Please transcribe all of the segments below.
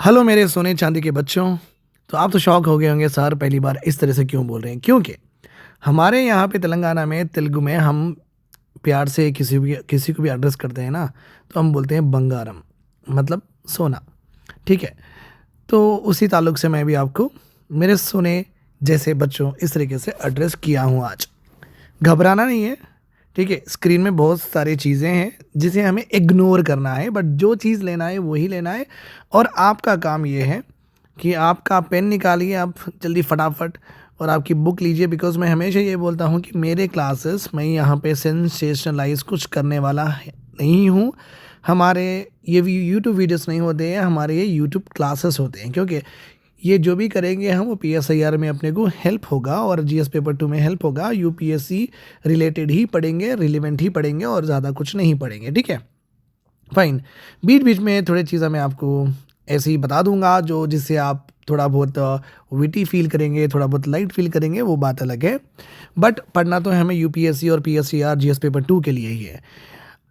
Hello मेरे सोने चांदी के बच्चों। तो आप तो शौक हो गए होंगे सर पहली बार इस तरह से क्यों बोल रहे हैं, क्योंकि हमारे यहाँ पे तेलंगाना में तेलुगु में हम प्यार से किसी को भी एड्रेस करते हैं ना, तो हम बोलते हैं बंगारम, मतलब सोना। ठीक है। तो उसी ताल्लुक से मैं भी आपको मेरे सोने जैसे बच्चों इस तरीके से एड्रेस किया हूँ आज। घबराना नहीं है। ठीक है, स्क्रीन में बहुत सारी चीज़ें हैं जिसे हमें इग्नोर करना है, बट जो चीज़ लेना है वही लेना है। और आपका काम ये है कि आपका पेन निकालिए आप जल्दी फटाफट और आपकी बुक लीजिए, बिकॉज मैं हमेशा ये बोलता हूँ कि मेरे क्लासेस मैं यहाँ पे सेंसेशनलाइज कुछ करने वाला नहीं हूँ। हमारे ये यूट्यूब वीडियोस नहीं होते हैं, हमारे ये यूट्यूब क्लासेस होते हैं, क्योंकि ये जो भी करेंगे हम वो PSIR में अपने को हेल्प होगा और GS पेपर 2 में हेल्प होगा। UPSC रिलेटेड ही पढ़ेंगे, रिलेवेंट ही पढ़ेंगे और ज़्यादा कुछ नहीं पढ़ेंगे। ठीक है, फाइन। बीच बीच में थोड़ी चीज़ें मैं आपको ऐसे ही बता दूंगा जो जिससे आप थोड़ा बहुत विटी फील करेंगे, थोड़ा बहुत लाइट फील करेंगे, वो बात अलग है। बट पढ़ना तो हमें UPSC और PSIR GS पेपर 2 के लिए ही है।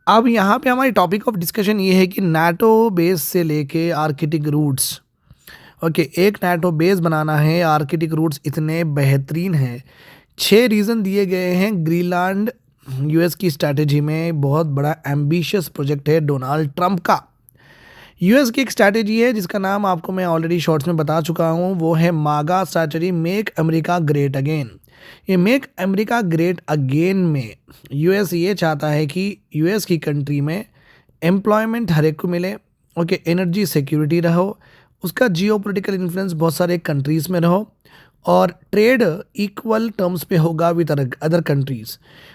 अब यहाँ पे हमारी टॉपिक ऑफ डिस्कशन ये है कि नाटो बेस से लेके आर्किटिक रूट्स। ओके, एक नाटो बेस बनाना है, आर्किटिक रूट्स इतने बेहतरीन हैं। 6 रीज़न दिए गए हैं। ग्रीनलैंड US की स्ट्रैटेजी में बहुत बड़ा एम्बिशियस प्रोजेक्ट है डोनाल्ड ट्रंप का। US की एक स्ट्रैटेजी है जिसका नाम आपको मैं ऑलरेडी शॉर्ट्स में बता चुका हूँ, वो है मागा strategy, make America great again. ये मेक अमेरिका ग्रेट अगेन में US ये चाहता है कि US की कंट्री में एम्प्लॉयमेंट हर एक को मिले। ओके, एनर्जी सिक्योरिटी रहो, उसका जियोपॉलिटिकल इन्फ्लुएंस बहुत सारे कंट्रीज़ में रहो, और ट्रेड इक्वल टर्म्स पे होगा with other countries.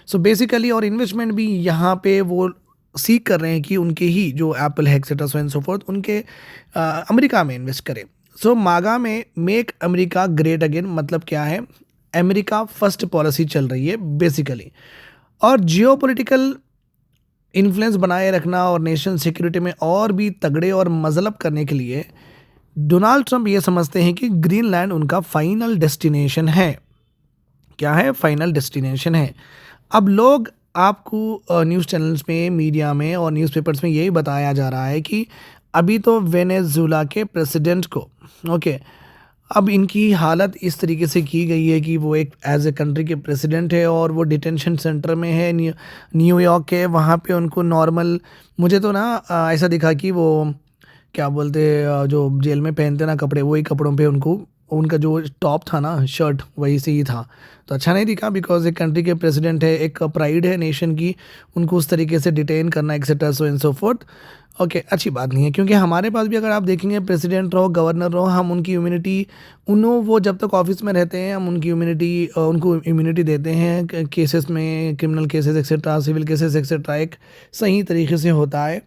So basically और इन्वेस्टमेंट भी यहाँ पे वो सीख कर रहे हैं कि उनके ही जो एप्पल है etcetera so and so fourth उनके अमेरिका में इन्वेस्ट करें। सो मागा में मेक अमेरिका ग्रेट अगेन मतलब क्या है, अमेरिका फर्स्ट पॉलिसी चल रही है बेसिकली। और जियोपॉलिटिकल इन्फ्लुएंस बनाए रखना और नेशनल सिक्योरिटी में और भी तगड़े और मजलब करने के लिए डोनाल्ड ट्रंप ये समझते हैं कि ग्रीनलैंड उनका फाइनल डेस्टिनेशन है। क्या है? फाइनल डेस्टिनेशन है। अब लोग आपको न्यूज़ चैनल्स में, मीडिया में और न्यूज़पेपर्स में यही बताया जा रहा है कि अभी तो वेनेजुला के प्रेसिडेंट को ओके अब इनकी हालत इस तरीके से की गई है कि वो एक एज ए कंट्री के प्रेसिडेंट है और वो डिटेंशन सेंटर में है न्यूयॉर्क के। वहाँ पे उनको नॉर्मल, मुझे तो ना ऐसा दिखा कि वो क्या बोलते जो जेल में पहनते ना कपड़े, वही कपड़ों पे उनको उनका जो टॉप था ना, शर्ट वही से ही था। तो अच्छा नहीं दिखा, बिकॉज एक कंट्री के प्रेसिडेंट है, एक प्राइड है नेशन की, उनको उस तरीके से डिटेन करना etcetera so and so fourth. Okay, अच्छी बात नहीं है, क्योंकि हमारे पास भी अगर आप देखेंगे प्रेसिडेंट रहो, गवर्नर रहो, हम उनकी इम्यूनिटी वो जब तक ऑफिस में रहते हैं हम उनको इम्यूनिटी देते हैं केसेस में, criminal cases etcetera, civil cases etcetera, एक सही तरीके से होता है।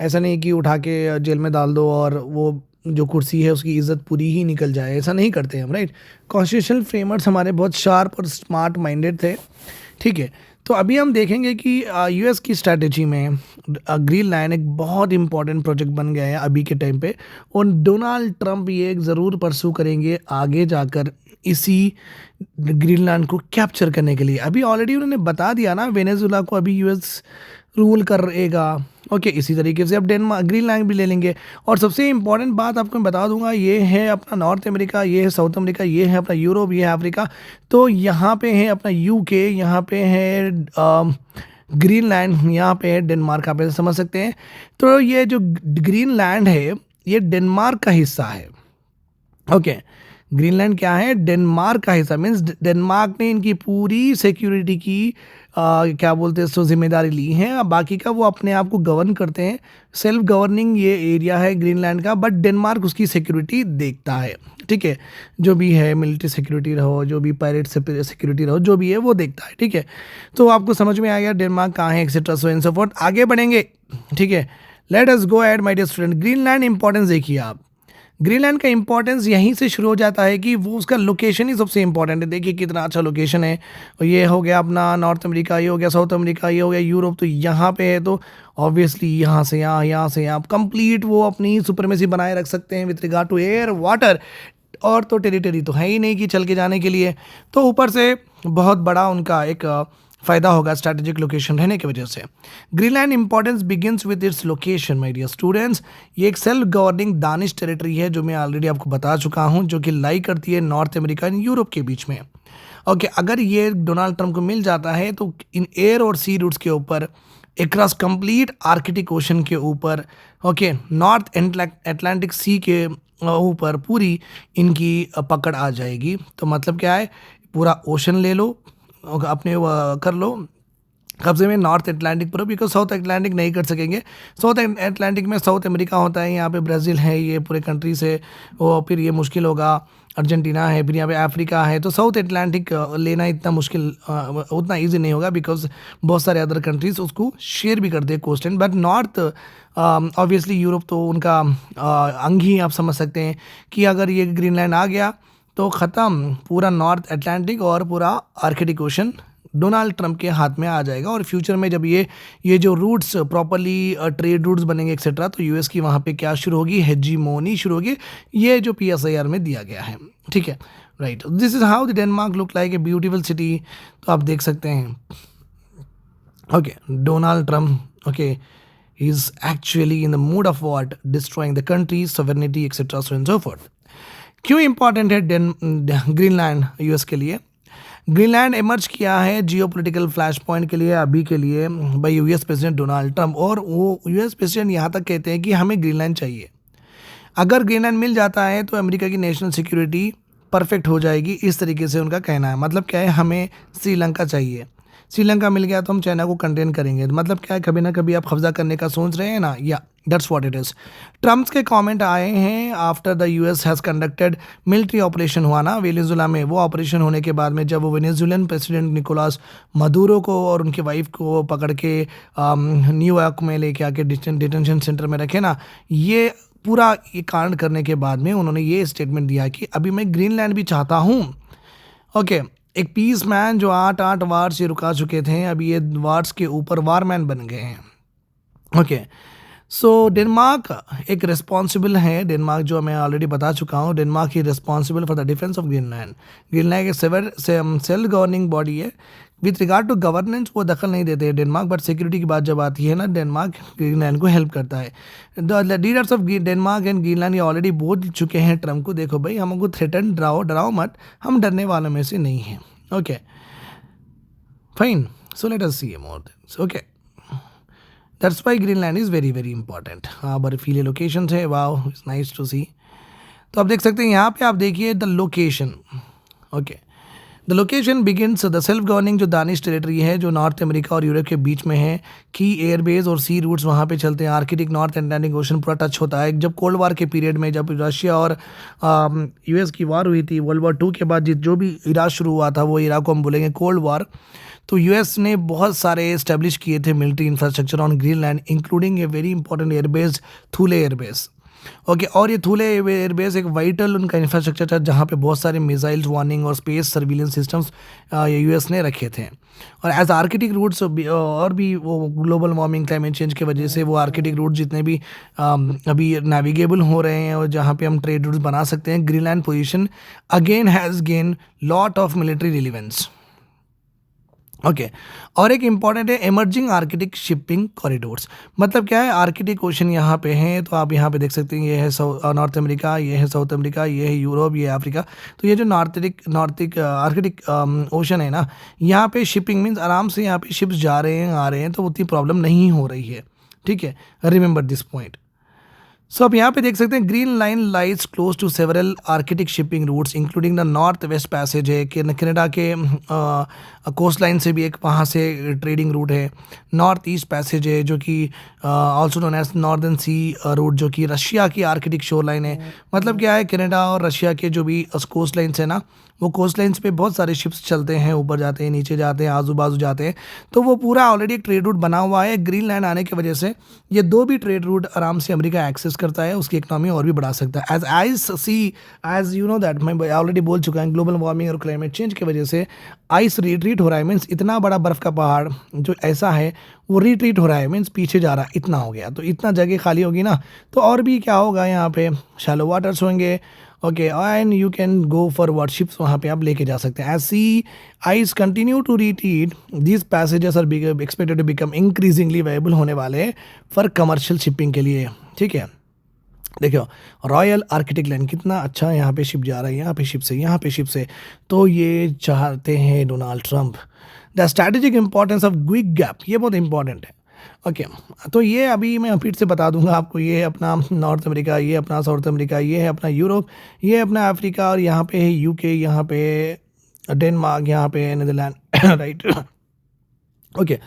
ऐसा नहीं कि उठा के जेल में डाल दो और वो जो कुर्सी है उसकी इज़्ज़त पूरी ही निकल जाए, ऐसा नहीं करते हम, राइट। कॉन्स्टिट्यूशनल फ्रेमर्स हमारे बहुत शार्प और स्मार्ट माइंडेड थे। ठीक है, तो अभी हम देखेंगे कि US की स्ट्रैटेजी में ग्रीनलैंड एक बहुत इंपॉर्टेंट प्रोजेक्ट बन गया है अभी के टाइम पे, और डोनाल्ड ट्रंप ये ज़रूर परसू करेंगे आगे जाकर इसी ग्रीनलैंड को कैप्चर करने के लिए। अभी ऑलरेडी उन्होंने बता दिया ना, वेनेजुला को अभी US रूल करेगा। ओके, इसी तरीके से अब डेनमार्क ग्रीनलैंड भी ले लेंगे। और सबसे इंपॉर्टेंट बात आपको मैं बता दूंगा, ये है अपना नॉर्थ अमेरिका, ये है साउथ अमेरिका, ये है अपना यूरोप, ये है अफ्रीका। तो यहाँ पे है अपना UK, यहाँ पे है ग्रीनलैंड, यहाँ पे है डेनमार्क, आप ऐसे समझ सकते हैं। तो ये जो ग्रीनलैंड है ये डेनमार्क का हिस्सा है। ओके, ग्रीनलैंड क्या है? डेनमार्क का हिस्सा, मीन्स डेनमार्क ने इनकी पूरी सिक्योरिटी की क्या बोलते हैं सो जिम्मेदारी ली है। अब बाकी का वो अपने आप को गवर्न करते हैं, सेल्फ गवर्निंग ये एरिया है ग्रीनलैंड का, बट डेनमार्क उसकी सिक्योरिटी देखता है। ठीक है, जो भी है मिलिट्री सिक्योरिटी रहो, जो भी पायरेट सिक्योरिटी रहो, जो भी है वो देखता है। ठीक है, तो आपको समझ में आ गया डेनमार्क कहाँ है etcetera so and so forth. आगे बढ़ेंगे। ठीक है, let us go at my dear student. Greenland importance देखिए आप, ग्रीनलैंड का इंपॉर्टेंस यहीं से शुरू हो जाता है कि वो उसका लोकेशन ही सबसे इंपॉर्टेंट है। देखिए कितना अच्छा लोकेशन है, और ये हो गया अपना नॉर्थ अमेरिका, ये हो गया साउथ अमेरिका, ये हो गया यूरोप, तो यहाँ पे है। तो ऑब्वियसली यहाँ से यहाँ, यहाँ से यहाँ कंप्लीट वो अपनी सुप्रीमेसी बनाए रख सकते हैं with regard to air, water, और तो टेरिटरी तो है ही नहीं कि चल के जाने के लिए। तो ऊपर से बहुत बड़ा उनका एक फ़ायदा होगा स्ट्रैटेजिक लोकेशन रहने की वजह से। Greenland importance begins with its location my dear students. ये एक सेल्फ गवर्निंग दानिश टेरिटरी है जो मैं ऑलरेडी आपको बता चुका हूँ, जो कि लाई करती है नॉर्थ अमेरिका एंड यूरोप के बीच में। ओके, अगर ये डोनाल्ड ट्रंप को मिल जाता है तो इन एयर और सी रूट्स के ऊपर, अक्रॉस कंप्लीट आर्कटिक ओशन के ऊपर, ओके, नॉर्थ अटलांटिक सी के ऊपर पूरी इनकी पकड़ आ जाएगी। तो मतलब क्या है, पूरा ओशन ले लो, अपने कर लो कब्जे में नॉर्थ अटलांटिक पर, बिकॉज साउथ अटलांटिक नहीं कर सकेंगे। साउथ अटलांटिक में साउथ अमेरिका होता है, यहाँ पे ब्राज़ील है, ये पूरे कंट्रीज है, वो फिर ये मुश्किल होगा। अर्जेंटीना है, फिर यहाँ पे अफ्रीका है, तो साउथ अटलांटिक लेना इतना मुश्किल, उतना इजी नहीं होगा, बिकॉज बहुत सारे अदर कंट्रीज उसको शेयर भी करते हैं coast and. But north obviously Europe तो उनका अंग ही आप समझ सकते हैं कि अगर ये ग्रीनलैंड आ गया तो ख़त्म, पूरा नॉर्थ अटलांटिक और पूरा आर्कटिक ओशन डोनाल्ड ट्रंप के हाथ में आ जाएगा। और फ्यूचर में जब ये जो रूट्स प्रॉपरली ट्रेड रूट्स बनेंगे एक्सेट्रा, तो यूएस की वहाँ पे क्या शुरू होगी, हेजीमोनी शुरू होगी, ये जो PSIR में दिया गया है। ठीक है, right. This is how the Denmark look like a beautiful city. तो आप देख सकते हैं, okay, Donald Trump, okay, is actually in the mood off what, destroying the country sovereignty etcetera so and so fourth. क्यों important है Greenland US के लिए? Greenland emerge किया है जियोपॉलिटिकल फ्लैश पॉइंट के लिए, अभी के लिए, bye US president Donald Trump. और वो यूएस प्रेसिडेंट यहाँ तक कहते हैं कि हमें ग्रीनलैंड चाहिए। अगर ग्रीनलैंड मिल जाता है तो अमेरिका की नेशनल सिक्योरिटी परफेक्ट हो जाएगी, इस तरीके से उनका कहना है। मतलब क्या है, हमें श्रीलंका चाहिए, श्रीलंका मिल गया तो हम चाइना को कंटेन करेंगे। मतलब क्या है, कभी ना कभी आप कब्जा करने का सोच रहे हैं ना, या that's what it is. Trump's के कमेंट आए हैं after the US has conducted military operation हुआ ना वेनेजुला में। वो ऑपरेशन होने के बाद में जब वो वेनेजुलन प्रेसिडेंट निकोलास मदुरो को और उनकी वाइफ को पकड़ के न्यूयॉर्क में लेके आके डिटेंशन सेंटर में रखे ना, ये पूरा ये कांड करने के बाद में उन्होंने ये स्टेटमेंट दिया कि अभी मैं ग्रीनलैंड भी चाहता हूँ। ओके, एक पीस मैन जो 8 वार्स ये रुका चुके थे, अभी ये वार्स के ऊपर वारमैन बन गए हैं। ओके, सो डेनमार्क एक रिस्पॉन्सिबल है, डेनमार्क जो मैं ऑलरेडी बता चुका हूँ, Denmark he responsible for the defence of Greenland. Greenland एक सेल्फ गवर्निंग बॉडी है। विथ रिगार्ड टू गवर्नेंस वो दखल नहीं देते हैं डेनमार्क, बट सिक्योरिटी की बात जब आती है ना, डेनमार्क ग्रीनलैंड को हेल्प करता है। The leaders of Denmark and Greenland ये ऑलरेडी बोल चुके हैं ट्रम्प को, देखो भाई हमको थ्रेटन, डराओ मत, हम डरने वालों में से नहीं हैं। Okay, fine, so let us see more things. Okay, that's why Greenland is very very important. हाँ, बर्फीले लोकेशन है, wow, it's nice to see. तो आप देख सकते हैं यहाँ पे, आप देखिए the location. Okay, the location begins the self governing जो दानिश टेरिटरी है, जो नॉर्थ अमेरिका और यूरोप के बीच में है। की एयरबेस और सी रूट्स वहाँ पे चलते हैं। आर्कटिक नॉर्थ अटलांटिक ओशन पूरा टच होता है। जब कोल्ड वार के पीरियड में, जब रशिया और यूएस की वार हुई थी, वर्ल्ड वॉर 2 के बाद जो भी इरा शुरू हुआ था, वो इरा को हम बोलेंगे कोल्ड वार। तो यूएस ने बहुत सारे इस्टेब्लिश किए थे military infrastructure on Greenland, including a very important airbase, Thule airbase. Okay, और ये थूले एयरबेस एक वाइटल उनका इंफ्रास्ट्रक्चर था, जहाँ पे बहुत सारे मिसाइल्स वार्निंग और स्पेस सर्विलेंस सिस्टम्स यूएस ने रखे थे। और एज आर्कटिक रूट्स और भी वो ग्लोबल वार्मिंग, क्लाइमेट चेंज की वजह से वो आर्कटिक रूट जितने भी अभी नेविगेबल हो रहे हैं और जहाँ पे हम ट्रेड रूट्स बना सकते हैं, Greenland position again has gain lot of military relevance. Okay, और एक इम्पॉर्टेंट है इमर्जिंग आर्कटिक शिपिंग कॉरिडोर्स। मतलब क्या है, आर्कटिक ओशन यहाँ पे है, तो आप यहाँ पे देख सकते हैं, ये है नॉर्थ अमेरिका, ये है साउथ अमेरिका, ये है यूरोप, ये है अफ्रीका। तो ये जो नॉर्थिक आर्कटिक ओशन है ना, यहाँ पे शिपिंग मीन्स आराम से यहाँ पे शिप्स जा रहे हैं, आ रहे हैं, तो उतनी प्रॉब्लम नहीं हो रही है। ठीक है, रिमेंबर दिस पॉइंट। सो आप यहाँ पे देख सकते हैं, Greenland lies close to several Arctic shipping routes including the north west passage है, कि कनाडा के कोस्ट लाइन से भी एक वहाँ से ट्रेडिंग रूट है। नॉर्थ ईस्ट पैसेज है, जो कि ऑल्सो नोन एज नॉर्दर्न सी रूट, जो कि रशिया की आर्कटिक शोर लाइन है। मतलब क्या है, कनाडा और रशिया के जो भी कोस्ट लाइन्स है ना, वो कोस्ट लाइन्स पे बहुत सारे शिप्स चलते हैं, ऊपर जाते हैं, नीचे जाते हैं, आजू बाजू जाते हैं। तो वो पूरा ऑलरेडी एक ट्रेड रूट बना हुआ है। ग्रीनलैंड आने की वजह से ये दो भी ट्रेड रूट आराम से अमेरिका एक्सेस करता है, उसकी इकनॉमी और भी बढ़ा सकता है। As ice sea, as you know that, मैं ऑलरेडी बोल चुका हूँ, ग्लोबल वार्मिंग और क्लाइमेट चेंज की वजह से आइस रिट्रीट हो रहा है। मीन्स इतना बड़ा बर्फ़ का पहाड़ जो ऐसा है वो रिट्रीट हो रहा है, मीन्स पीछे जा रहा है, इतना हो गया। तो इतना जगह खाली होगी ना, तो और भी क्या होगा, यहाँ पे शैलो वाटर्स होंगे okay, and you can go for warships, वहाँ पे आप लेके जा सकते हैं. As sea ice continue to retreat, these passages are expected to become increasingly viable होने वाले फॉर कमर्शियल शिपिंग के लिए. ठीक है, देखो रॉयल आर्किटिक लाइन कितना अच्छा यहाँ पे शिप जा रहा है, यहाँ पे शिप से, यहाँ पे शिप से. तो ये चाहते हैं Donald Trump. The strategic importance of quick gap, ये बहुत इंपॉर्टेंट है. ओके, तो ये अभी मैं फिर से बता दूंगा आपको. ये है अपना नॉर्थ अमेरिका, ये अपना साउथ अमेरिका, ये है अपना यूरोप, ये अपना अफ्रीका, और यहाँ पे है यूके, यहाँ पे डेनमार्क, यहाँ पे नीदरलैंड. राइट. ओके,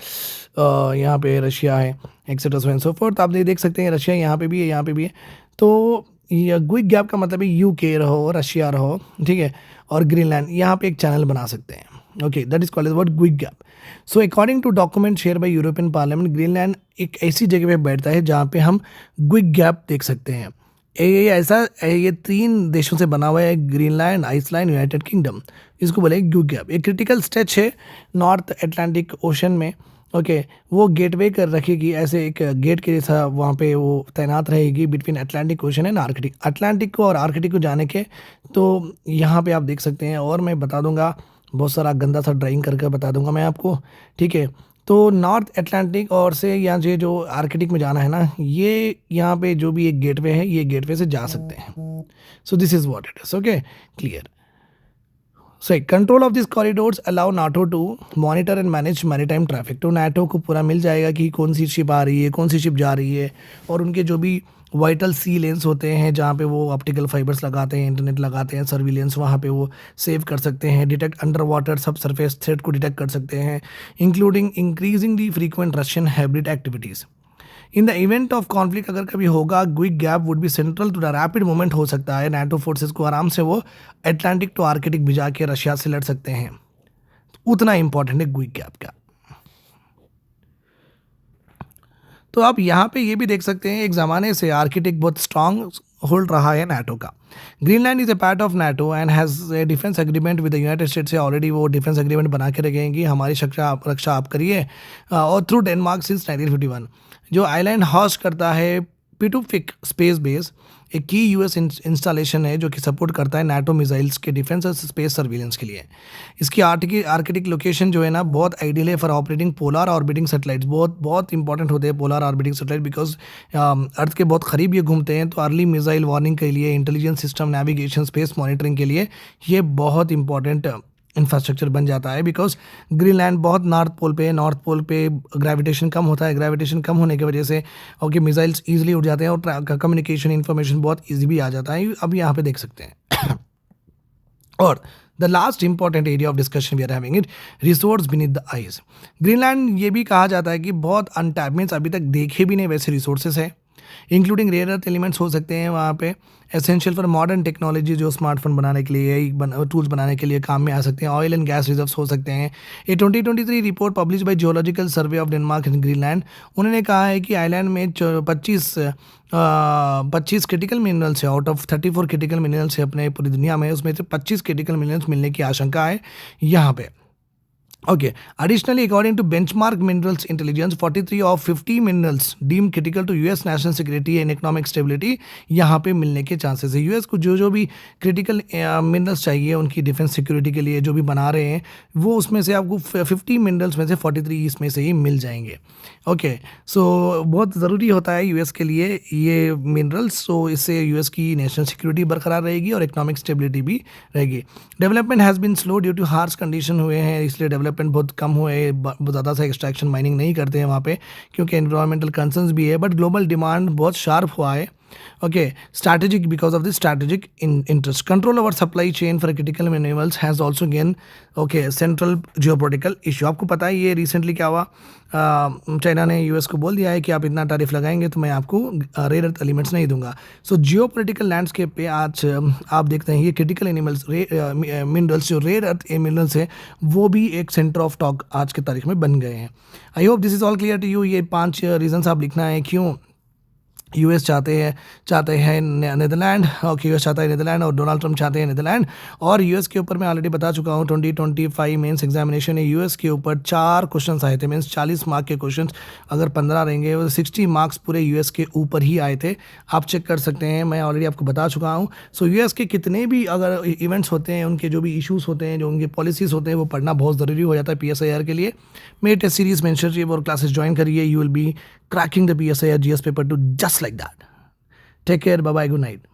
यहाँ पे रशिया है, etcetera so and so fourth. आप देख सकते हैं रशिया यहाँ पे भी है, यहाँ पे भी है. तो ये क्विक गैप का मतलब है यूके रहो, रशिया रहो, ठीक है, और ग्रीनलैंड, यहाँ पे एक चैनल बना सकते हैं. Okay, that is called as what, quick gap. So according to document share by European parliament, Greenland एक ऐसी जगह पे बैठता है जहाँ पे हम क्विक गैप देख सकते हैं. ये 3 देशों से बना हुआ है, ग्रीनलैंड, आइसलैंड, यूनाइटेड किंगडम. इसको बोले क्विक गैप. एक क्रिटिकल स्ट्रेच है नॉर्थ अटलांटिक ओशन में. ओके, वो गेटवे कर रखेगी, ऐसे एक गेट के जैसा वहाँ पे वो तैनात रहेगी between Atlantic ocean and Arctic. Atlantic को और आर्कटिक को जाने के, तो यहाँ पे आप देख सकते हैं. और मैं बता दूंगा, बहुत सारा गंदा सा ड्राइंग करके बता दूंगा मैं आपको. ठीक है, तो नॉर्थ अटलांटिक और से या जो आर्कटिक में जाना है ना, ये यहाँ पे जो भी एक गेटवे है, ये गेटवे से जा सकते हैं. So this is what it is. Okay, clear. So control of this corridors allow NATO to monitor and manage maritime traffic. तो नाटो को पूरा मिल जाएगा कि कौन सी शिप आ रही है, कौन सी शिप जा रही है, और उनके जो भी वाइटल सी लेंस होते हैं जहाँ पे वो ऑप्टिकल फाइबर्स लगाते हैं, इंटरनेट लगाते हैं, सर्विलेंस वहाँ पे वो सेव कर सकते हैं, detect under water sub surface threat को डिटेक्ट कर सकते हैं, including increasing the frequent Russian hybrid activities. In the event of conflict अगर कभी होगा, quick gap would be central to the rapid movement हो सकता है. नाटो फोर्सेस को आराम से वो अटलांटिक टू आर्कटिक भिजा के रशिया से लड़ सकते हैं. उतना इंपॉर्टेंट है क्विक गैप का. तो आप यहाँ पे ये भी देख सकते हैं, एक ज़माने से आर्कटिक बहुत स्ट्रांग होल्ड रहा है नाटो का. Greenland is a part of NATO and has a defence agreement with the United states से ऑलरेडी वो डिफेंस एग्रीमेंट बना के रखेंगी, हमारी रक्षा आप करिए. और थ्रू डेनमार्क सिंस 1951 जो आइलैंड हॉस्ट करता है पिटुफिक स्पेस बेस, एक की यूएस इंस्टॉलेशन है जो कि सपोर्ट करता है नाटो मिसाइल्स के डिफेंस और स्पेस सर्विलेंस के लिए. इसकी आर्कटिक लोकेशन जो है ना, बहुत आइडियल है for operating polar orbiting satellites. बहुत बहुत इंपॉर्टेंट होते हैं पोलर ऑर्बिटिंग सेटेलाइट, बिकॉज अर्थ के बहुत करीब ये घूमते हैं. तो अर्ली मिसाइल वार्निंग के लिए, intelligence system, navigation, space monitoring के लिए ये बहुत इंपॉर्टेंट इंफ्रास्ट्रक्चर बन जाता है. बिकॉज ग्रीनलैंड बहुत नॉर्थ पोल पे है, नॉर्थ पोल पे ग्रेविटेशन कम होता है. ग्रेविटेशन कम होने की वजह से ओके मिसाइल्स ईजिली उड़ जाते हैं और कम्युनिकेशन इन्फॉर्मेशन बहुत ईजी भी आ जाता है. अब यहाँ पे देख सकते हैं. और the last important area of discussion we are having it, resource beneath the ice. Greenland ये भी कहा जाता है कि बहुत अनटैप मीन्स अभी तक देखे भी नहीं वैसे रिसोर्सेज है, इंक्लूडिंग रेयर अर्थ एलिमेंट्स हो सकते हैं वहाँ पे, एसेंशियल फॉर मॉडर्न टेक्नोलॉजी जो स्मार्टफोन बनाने के लिए, टूल्स बनाने के लिए काम में आ सकते हैं. ऑयल एंड गैस रिजर्व्स हो सकते हैं. ये 2023 report publish by geological survey of Denmark and Greenland, उन्होंने कहा है कि आइलैंड में 25 क्रिटिकल मिनरल्स है. आउट ऑफ 34 क्रिटिकल मिनरल्स है अपने पूरी दुनिया में, उसमें से 25 क्रिटिकल मिनरल्स मिलने की आशंका है यहाँ पे. Okay. Additionally, according to Benchmark Minerals Intelligence, 43 of 50 minerals deemed critical to US national security and economic stability यहाँ पे मिलने के चांसेस है. यूएस को जो भी क्रिटिकल मिनरल्स चाहिए उनकी डिफेंस सिक्योरिटी के लिए जो भी बना रहे हैं, वो उसमें से आपको 50 मिनरल्स में से 43 इसमें से ही मिल जाएंगे. ओके, सो बहुत ज़रूरी होता है यूएस के लिए ये मिनरल्स. सो इससे यूएस की नेशनल सिक्योरिटी बरकरार रहेगी और इकोनॉमिक स्टेबिलिटी भी रहेगी. Development has been slow due to harsh condition हुए हैं, इसलिए डेवलपमेंट बहुत कम हुए. बहुत ज़्यादा सा एक्सट्रैक्शन माइनिंग नहीं करते हैं वहाँ पे क्योंकि एनवायरमेंटल कंसर्न्स भी है. बट ग्लोबल डिमांड बहुत शार्प हुआ है. Okay, strategic because of this strategic interest. Control over supply chain for critical minerals has also gain okay central geopolitical issue. आपको पता है ये रिसेंटली क्या हुआ, चाइना ने यूएस को बोल दिया है कि आप इतना टैरिफ लगाएंगे तो मैं आपको रेयर अर्थ एलिमेंट्स नहीं दूंगा. सो जियोपॉलिटिकल लैंडस्केप पे आज आप देखते हैं ये क्रिटिकल एनिमल्स मिनरल्स जो रेयर अर्थ मिनरल्स है वो भी एक सेंटर ऑफ टॉक आज के तारीख में बन गए हैं. I hope this is all clear to you. ये 5 रीजन्स आप लिखना है क्यों यूएस चाहते हैं नीदरलैंड, ओके यूएस चाहता है नीदरलैंड और डोनाल्ड ट्रंप चाहते हैं नीदरलैंड। और यूएस के ऊपर मैं ऑलरेडी बता चुका हूँ 2025 मेंस एग्जामिनेशन है, यूएस के ऊपर 4 क्वेश्चंस आए थे, मीन्स 40 मार्क के क्वेश्चंस, अगर 15 रहेंगे वो 60 मार्क्स पूरे यूएस के ऊपर ही आए थे। आप चेक कर सकते हैं, मैं ऑलरेडी आपको बता चुका हूँ। सो यूएस के कितने भी अगर इवेंट्स होते हैं, उनके जो भी इशूज़ होते हैं, जो उनके पॉलिसीज़ होते हैं, वो पढ़ना बहुत ज़रूरी हो जाता है PSIR के लिए। मेरे टेस्ट सीरीज़ में इंश्योर और क्लासेस ज्वाइन करिए, you will be cracking the PSIR GS paper to just like that. Take care. Bye bye. Good night.